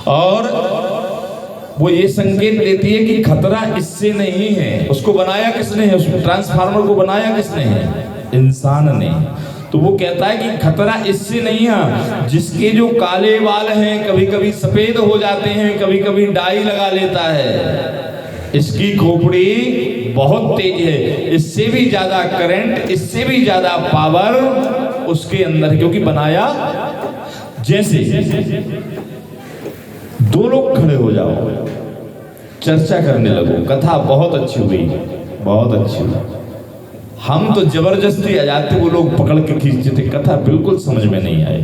और वो ये संकेत देती है कि खतरा इससे नहीं है। उसको बनाया किसने है? उस ट्रांसफार्मर को बनाया किसने है? इंसान ने। तो वो कहता है कि खतरा इससे नहीं है, जिसके जो काले बाल हैं कभी कभी सफेद हो जाते हैं, कभी कभी डाई लगा लेता है। इसकी खोपड़ी बहुत तेज है, इससे भी ज्यादा करंट, इससे भी ज्यादा पावर उसके अंदर है, क्योंकि बनाया जैसे। दो लोग खड़े हो जाओ, चर्चा करने लगो, कथा बहुत अच्छी हुई, बहुत अच्छी हुई। हम तो जबरदस्ती आ जाते, वो लोग पकड़ के खींचते थे, कथा बिल्कुल समझ में नहीं आई।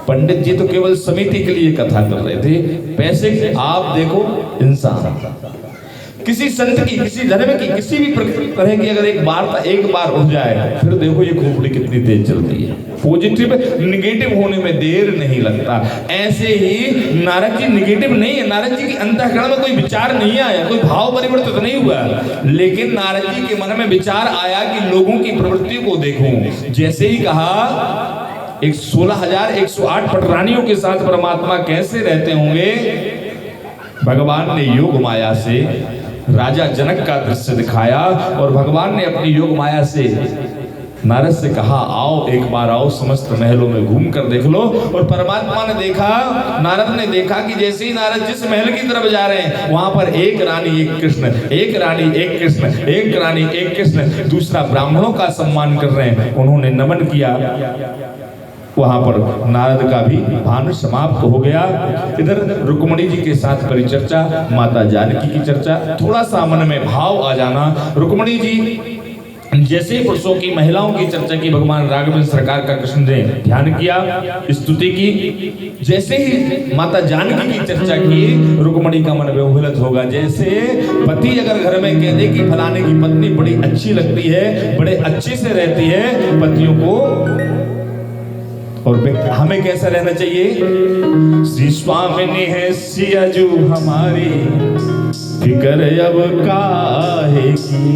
पंडित जी तो केवल समिति के लिए कथा कर रहे थे, पैसे आप देखो इंसान। किसी संत की, किसी धर्म की, किसी भी तरह की अगर एक बार हो जाए, फिर देखो ये खोपड़ी कितनी तेज चलती है। पॉजिटिव निगेटिव होने में देर नहीं लगता। ऐसे ही नारद जी निगेटिव नहीं है, नारद जी के अंतःकरण में कोई विचार नहीं आया, कोई भाव परिवर्तित नहीं हुआ, लेकिन नारद जी के मन में विचार आया कि लोगों की प्रवृत्ति को देखूं। जैसे ही कहा, एक 16,108 पटरानियों के साथ परमात्मा कैसे रहते होंगे, भगवान ने योग माया से राजा जनक का दृश्य दिखाया, और भगवान ने अपनी योग माया से नारद से कहा, आओ एक बार आओ, समस्त महलों में घूम कर देख लो। और परमात्मा ने देखा, नारद ने देखा कि जैसे ही नारद जिस महल की तरफ जा रहे हैं, वहां पर एक रानी एक कृष्ण, एक रानी एक कृष्ण, एक रानी एक कृष्ण, दूसरा ब्राह्मणों का सम्मान कर रहे हैं। उन्होंने नमन किया। वहां पर नारद का भी भान समाप्त हो गया। इधर रुक्मणी जी के साथ परिचर्चा, माता जानकी की चर्चा, थोड़ा सा मन में भाव आ जाना। रुक्मणी जी जैसे पुरुषों की, महिलाओं की चर्चा की, भगवान राघवेंद्र सरकार का कृष्ण ने ध्यान किया, स्तुति की। जैसे ही माता जानकी की चर्चा की, रुक्मणी का मन विह्वलित होगा। जैसे पति अगर घर में कह दे कि फलाने की पत्नी बड़ी अच्छी लगती है, बड़े अच्छे से रहती है, पतियों को और हमें कैसा रहना चाहिए? श्री स्वामी ने है सियाजू हमारी, फिकर अब काहे की,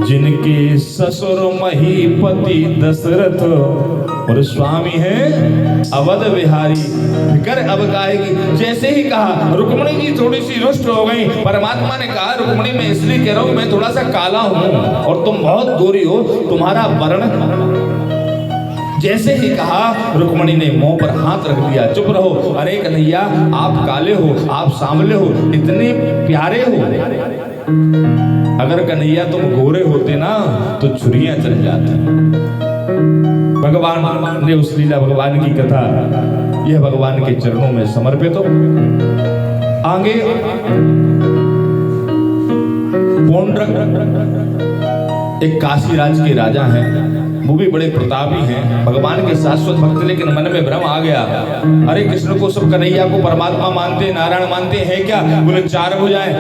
जिनके ससुर महीपति दशरथ और स्वामी है अवध बिहारी, फिकर अब काहे की। जैसे ही कहा, रुक्मणी जी थोड़ी सी रुष्ट हो गई। परमात्मा ने कहा, रुक्मणी मैं इसलिए कह रहा हूं, मैं थोड़ा सा काला हूं और तुम बहुत गोरी हो, तुम्हारा वर्ण। जैसे ही कहा, रुक्मणी ने मुंह पर हाथ रख दिया, चुप रहो। अरे कन्हैया, आप काले हो, आप सांवले हो, इतने प्यारे हो, अगर कन्हैया तुम गोरे होते ना तो छुरियां चल जाती। भगवान ने उस लीला, भगवान की कथा, यह भगवान के चरणों में समर्पित हो। आगे पौंड्रक एक काशी राज के राजा हैं, वो भी बड़े प्रतापी हैं, भगवान के शाश्वत भक्त, लेकिन मन में भ्रम आ गया। अरे कृष्ण को सब, कन्हैया को परमात्मा मानते, नारायण मानते हैं क्या? बोले 4 भुजाएं।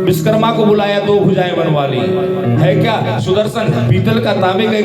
विश्वकर्मा को बुलाया, 2 भुजाएं बनवा ली है क्या? सुदर्शन पीतल का तांबे का